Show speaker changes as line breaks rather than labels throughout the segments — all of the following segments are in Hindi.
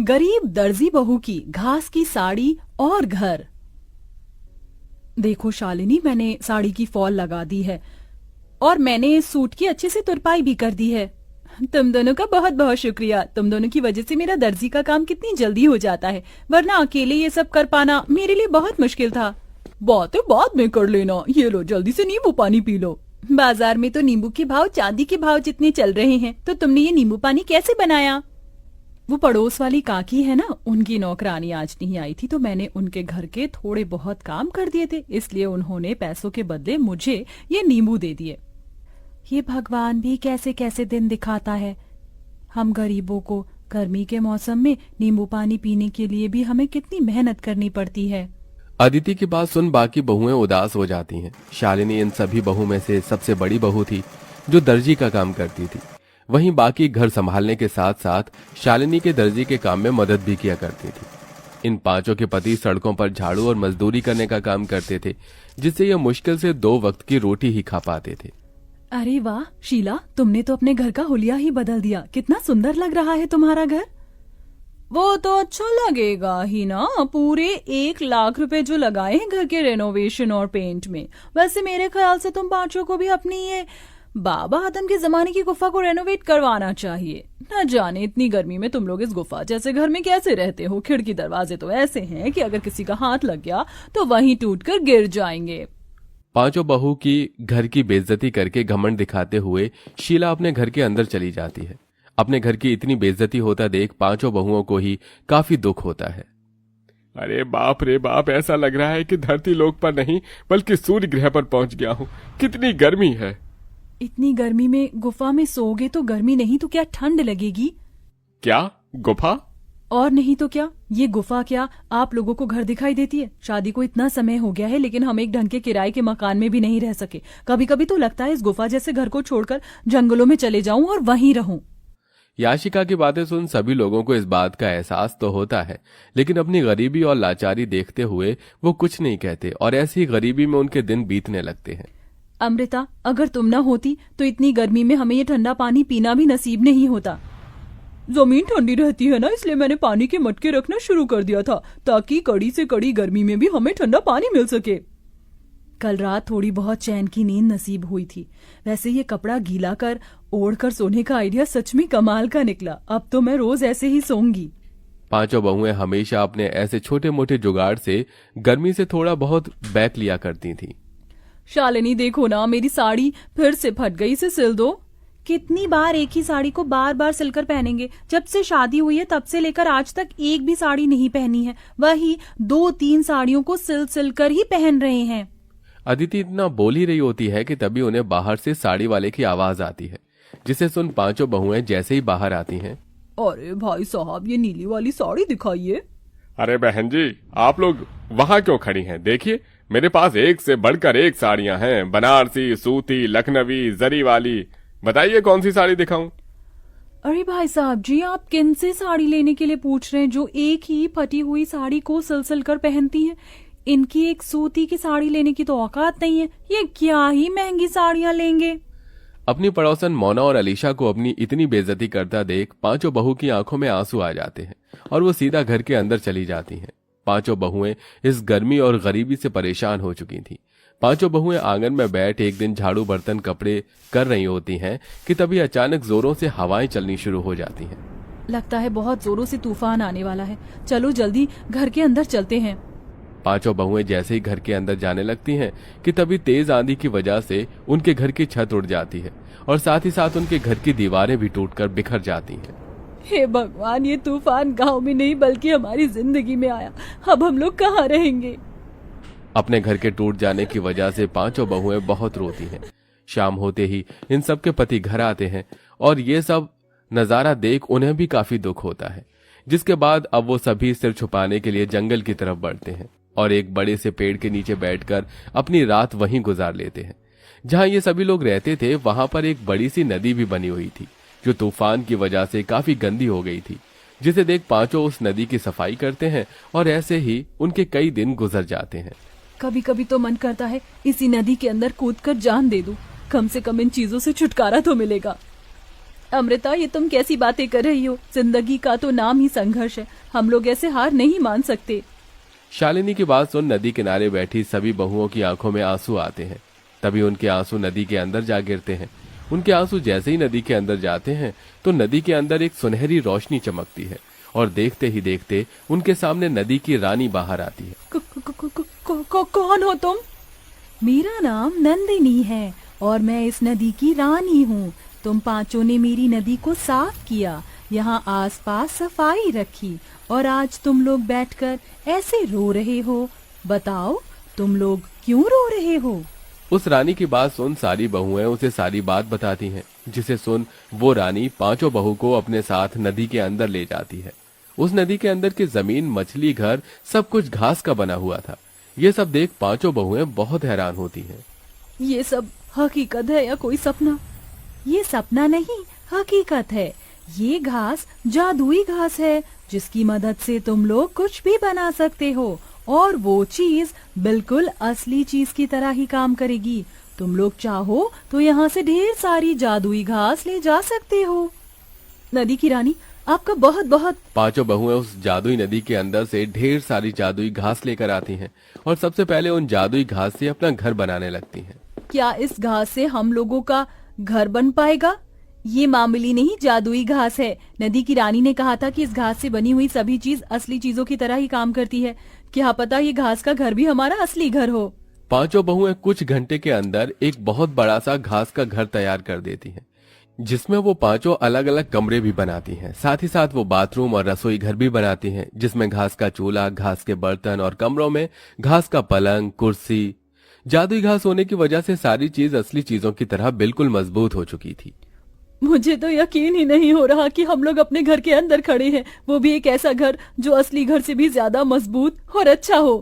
गरीब दर्जी बहू की घास की साड़ी और घर। देखो शालिनी, मैंने साड़ी की फॉल लगा दी है और मैंने सूट की अच्छे से तुरपाई भी कर दी है। तुम दोनों का बहुत बहुत शुक्रिया। तुम दोनों की वजह से मेरा दर्जी का काम कितनी जल्दी हो जाता है, वरना अकेले ये सब कर पाना मेरे लिए बहुत मुश्किल था। बातें बाद में कर लेना, ये लो जल्दी से नींबू पानी पी लो। बाजार में तो नींबू के भाव चांदी के भाव जितने चल रहे हैं, तो तुमने ये नींबू पानी कैसे बनाया? वो पड़ोस वाली काकी है ना, उनकी नौकरानी आज नहीं आई थी, तो मैंने उनके घर के थोड़े बहुत काम कर दिए थे, इसलिए उन्होंने पैसों के बदले मुझे ये नींबू दे दिए। ये भगवान भी कैसे कैसे दिन दिखाता है। हम गरीबों को गर्मी के मौसम में नींबू पानी पीने के लिए भी हमें कितनी मेहनत करनी पड़ती है।
अदिति की बात सुन बाकी बहुएं उदास हो जाती हैं। शालिनी इन सभी बहू में से सबसे बड़ी बहू थी जो दर्जी का काम करती थी। वहीं बाकी घर संभालने के साथ साथ शालिनी के दर्जी के काम में मदद भी किया करती थी। इन पांचों के पति सड़कों पर झाड़ू और मजदूरी करने का काम करते थे, जिससे ये मुश्किल से 2 वक्त की रोटी ही खा पाते थे।
अरे वाह शीला, तुमने तो अपने घर का हुलिया ही बदल दिया। कितना सुंदर लग रहा है तुम्हारा घर। वो तो अच्छा लगेगा ही ना, पूरे 1 लाख रुपए जो लगाए हैं घर के रेनोवेशन और पेंट में। वैसे मेरे ख्याल से तुम पांचों को भी अपनी ये बाबा आदम के जमाने की गुफा को रेनोवेट करवाना चाहिए। न जाने इतनी गर्मी में तुम लोग इस गुफा जैसे घर में कैसे रहते हो। खिड़की दरवाजे तो ऐसे हैं कि अगर किसी का हाथ लग गया तो वहीं टूटकर गिर जाएंगे।
पांचों बहू की घर की बेइज्जती करके घमंड दिखाते हुए शीला अपने घर के अंदर चली जाती है। अपने घर की इतनी बेइज्जती होता देख पांचों बहुओं को ही काफी दुख होता है।
अरे बाप रे बाप, ऐसा लग रहा है कि धरती लोक पर नहीं बल्कि सूर्य ग्रह पर पहुंच गया हूँ। कितनी गर्मी है।
इतनी गर्मी में गुफा में सोओगे तो गर्मी नहीं तो क्या ठंड लगेगी?
क्या गुफा?
और नहीं तो क्या, ये गुफा क्या आप लोगों को घर दिखाई देती है? शादी को इतना समय हो गया है लेकिन हम एक ढंग के किराए के मकान में भी नहीं रह सके। कभी कभी तो लगता है इस गुफा जैसे घर को छोड़कर जंगलों में चले जाऊं और वहीं रहूं।
याशिका की बातें सुन सभी लोगों को इस बात का एहसास तो होता है, लेकिन अपनी गरीबी और लाचारी देखते हुए वो कुछ नहीं कहते और ऐसी ही गरीबी में उनके दिन बीतने लगते हैं।
अमृता, अगर तुम न होती तो इतनी गर्मी में हमें ये ठंडा पानी पीना भी नसीब नहीं होता। जमीन ठंडी रहती है ना, इसलिए मैंने पानी के मटके रखना शुरू कर दिया था ताकि कड़ी से कड़ी गर्मी में भी हमें ठंडा पानी मिल सके। कल रात थोड़ी बहुत चैन की नींद नसीब हुई थी। वैसे ये कपड़ा गीला कर ओढ़ कर सोने का आइडिया सच में कमाल का निकला। अब तो मैं रोज ऐसे ही सोऊंगी।
पांचों बहुएं हमेशा अपने ऐसे छोटे मोटे जुगाड़ से गर्मी से थोड़ा बहुत बैक लिया करती थीं।
शालिनी देखो ना, मेरी साड़ी फिर से फट गई, इसे सिल दो। कितनी बार एक ही साड़ी को बार बार सिलकर पहनेंगे? जब से शादी हुई है तब से लेकर आज तक एक भी साड़ी नहीं पहनी है। वही 2-3 साड़ियों को सिल कर ही पहन रहे हैं।
अदिति इतना बोल ही रही होती है कि तभी उन्हें बाहर से साड़ी वाले की आवाज आती है, जिसे सुन पांचों बहुएं जैसे ही बाहर आती हैं।
अरे भाई साहब, ये नीली वाली साड़ी दिखाइए।
अरे बहन जी, आप लोग वहाँ क्यों खड़ी हैं? देखिए, मेरे पास एक से बढ़कर एक साड़ियाँ हैं। बनारसी, सूती, लखनवी, जरी वाली। बताइए कौन सी साड़ी दिखाऊं?
अरे भाई साहब जी, आप किन से साड़ी लेने के लिए पूछ रहे हैं जो एक ही फटी हुई साड़ी को सिल कर पहनती हैं? इनकी एक सूती की साड़ी लेने की तो औकात नहीं है। ये क्या ही महंगी साड़ियां लेंगे।
अपनी पड़ोसन मोना और अलीशा को अपनी इतनी बेइज्जती करता देख पांचों बहू की आंखों में आंसू आ जाते हैं और वो सीधा घर के अंदर चली जाती हैं। पांचों बहुएं इस गर्मी और गरीबी से परेशान हो चुकी थीं। पांचों बहुएं आंगन में बैठ एक दिन झाड़ू बर्तन कपड़े कर रही होती हैं कि तभी अचानक जोरों से हवाएं चलनी शुरू हो जाती हैं।
लगता है बहुत जोरों से तूफान आने वाला है। चलो जल्दी घर के अंदर चलते हैं।
पांचों बहुएं जैसे ही घर के अंदर जाने लगती हैं कि तभी तेज आंधी की वजह से उनके घर की छत उड़ जाती है और साथ ही साथ उनके घर की दीवारें भी टूटकर बिखर जाती हैं।
हे भगवान, ये तूफान गांव में नहीं बल्कि हमारी जिंदगी में आया। अब हम लोग कहाँ रहेंगे?
अपने घर के टूट जाने की वजह से पांचों बहुएं बहुत रोती हैं। शाम होते ही इन सब के पति घर आते हैं और ये सब नजारा देख उन्हें भी काफी दुख होता है, जिसके बाद अब वो सभी सिर छुपाने के लिए जंगल की तरफ बढ़ते हैं और एक बड़े से पेड़ के नीचे बैठकर अपनी रात वहीं गुजार लेते हैं। जहां ये सभी लोग रहते थे वहां पर एक बड़ी सी नदी भी बनी हुई थी जो तूफान की वजह से काफी गंदी हो गई थी, जिसे देख पांचों उस नदी की सफाई करते हैं और ऐसे ही उनके कई दिन गुजर जाते हैं।
कभी कभी तो मन करता है इसी नदी के अंदर कूदकर जान दे दूं, कम से कम इन चीजों से छुटकारा तो मिलेगा। अमृता, ये तुम कैसी बातें कर रही हो? जिंदगी का तो नाम ही संघर्ष है, हम लोग ऐसे हार नहीं मान सकते।
शालिनी की बात सुन नदी किनारे बैठी सभी बहुओं की आंखों में आंसू आते हैं। तभी उनके आंसू नदी के अंदर जा गिरते हैं। उनके आंसू जैसे ही नदी के अंदर जाते हैं तो नदी के अंदर एक सुनहरी रोशनी चमकती है और देखते ही देखते उनके सामने नदी की रानी बाहर आती है।
कौन हो तुम? मेरा नाम नंदिनी है और मैं इस नदी की रानी हूँ। तुम पांचों ने मेरी नदी को साफ किया, यहाँ आसपास सफाई रखी और आज तुम लोग बैठकर ऐसे रो रहे हो। बताओ, तुम लोग क्यों रो रहे हो?
उस रानी की बात सुन सारी बहुएं उसे सारी बात बताती हैं, जिसे सुन वो रानी पांचों बहू को अपने साथ नदी के अंदर ले जाती है। उस नदी के अंदर की जमीन, मछली, घर सब कुछ घास का बना हुआ था। ये सब देख पांचों बहुएं बहुत हैरान होती हैं।
ये सब हकीकत है या कोई सपना? ये सपना नहीं, हकीकत है। ये घास जादुई घास है जिसकी मदद से तुम लोग कुछ भी बना सकते हो और वो चीज बिल्कुल असली चीज की तरह ही काम करेगी। तुम लोग चाहो तो यहाँ से ढेर सारी जादुई घास ले जा सकते हो। नदी की रानी, आपका बहुत बहुत।
पांचों बहुएं उस जादुई नदी के अंदर से ढेर सारी जादुई घास लेकर आती हैं और सबसे पहले उन जादुई घास से अपना घर बनाने लगती हैं।
क्या इस घास से हम लोगों का घर बन पाएगा? ये मामूली नहीं, जादुई घास है। नदी की रानी ने कहा था कि इस घास से बनी हुई सभी चीज असली चीजों की तरह ही काम करती है। क्या पता ये घास का घर भी हमारा असली घर हो।
पांचों बहुएं कुछ घंटे के अंदर एक बहुत बड़ा सा घास का घर तैयार कर देती हैं, जिसमें वो पांचों अलग अलग कमरे भी बनाती हैं। साथ ही साथ वो बाथरूम और रसोई घर भी बनाती हैं, जिसमें घास का चूल्हा, घास के बर्तन और कमरों में घास का पलंग, कुर्सी। जादुई घास होने की वजह से सारी चीज असली चीजों की तरह बिल्कुल मजबूत हो चुकी थी।
मुझे तो यकीन ही नहीं हो रहा कि हम लोग अपने घर के अंदर खड़े हैं, वो भी एक ऐसा घर जो असली घर से भी ज्यादा मजबूत और अच्छा हो।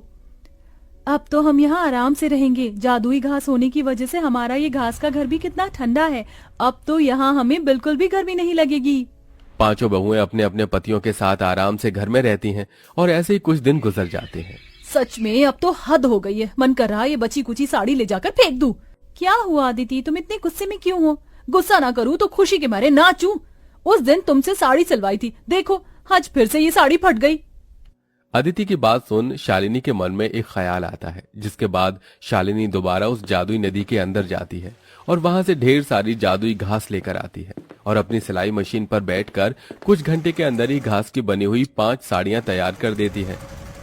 अब तो हम यहाँ आराम से रहेंगे। जादुई घास होने की वजह से हमारा ये घास का घर भी कितना ठंडा है। अब तो यहाँ हमें बिल्कुल भी गर्मी नहीं लगेगी।
पांचों बहुएं अपने अपने पतियों के साथ आराम से घर में रहती हैं और ऐसे ही कुछ दिन गुजर जाते हैं।
सच में अब तो हद हो गई है। मन कर रहा है ये बची कुची साड़ी ले जाकर फेंक दूं। क्या हुआ अदिति, तुम इतने गुस्से में क्यों हो? गुस्सा ना करूं तो खुशी के मारे नाचूं। उस दिन तुमसे साड़ी सिलवाई थी, देखो आज फिर से ये साड़ी फट गई।
अदिति की बात सुन शालिनी के मन में एक ख्याल आता है, जिसके बाद शालिनी दोबारा उस जादुई नदी के अंदर जाती है और वहां से ढेर सारी जादुई घास लेकर आती है और अपनी सिलाई मशीन पर बैठकर कुछ घंटे के अंदर ही घास की बनी हुई 5 साड़ियां तैयार कर देती है।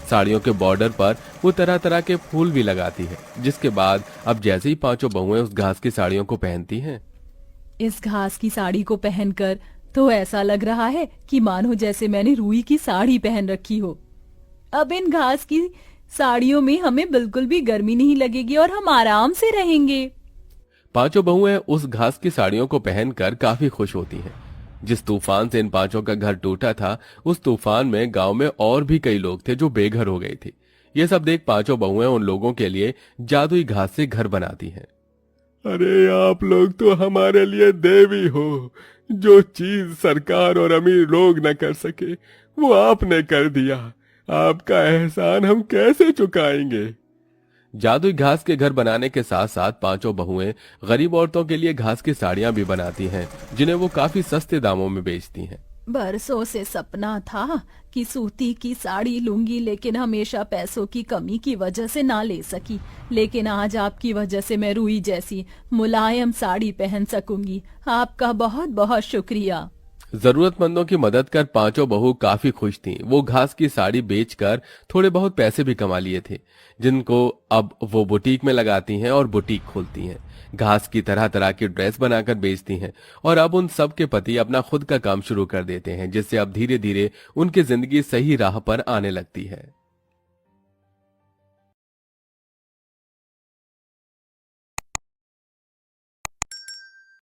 साड़ियों के बॉर्डर पर वो तरह तरह के फूल भी लगाती है, जिसके बाद अब जैसे ही पांचों बहुएं उस घास की साड़ियों को पहनती हैं,
इस घास की साड़ी को पहनकर तो ऐसा लग रहा है कि मानो जैसे मैंने रुई की साड़ी पहन रखी हो। अब इन घास की साड़ियों में हमें बिल्कुल भी गर्मी नहीं लगेगी और हम आराम से रहेंगे।
पांचों बहुएं उस घास की साड़ियों को पहनकर काफी खुश होती हैं। जिस तूफान से इन पांचों का घर टूटा था, उस तूफान में गांव में और भी कई लोग थे जो बेघर हो गए थे। ये सब देख पांचों बहुएं उन लोगों के लिए जादुई घास से घर बनाती हैं।
अरे आप लोग तो हमारे लिए देवी हो। जो चीज सरकार और अमीर लोग न कर सके वो आपने कर दिया। आपका एहसान हम कैसे चुकाएंगे।
जादुई घास के घर बनाने के साथ साथ पांचों बहुएं गरीब औरतों के लिए घास की साड़ियां भी बनाती हैं, जिन्हें वो काफी सस्ते दामों में बेचती हैं।
बरसों से सपना था कि सूती की साड़ी लूंगी, लेकिन हमेशा पैसों की कमी की वजह से ना ले सकी। लेकिन आज आपकी वजह से मैं रुई जैसी मुलायम साड़ी पहन सकूंगी। आपका बहुत बहुत शुक्रिया।
जरूरतमंदों की मदद कर पांचों बहू काफी खुश थीं। वो घास की साड़ी बेचकर थोड़े बहुत पैसे भी कमा लिए थे, जिनको अब वो बुटीक में लगाती हैं और बुटीक खोलती हैं। घास की तरह तरह की ड्रेस बनाकर बेचती हैं और अब उन सब के पति अपना खुद का काम शुरू कर देते हैं, जिससे अब धीरे धीरे उनकी जिंदगी सही राह पर आने लगती है।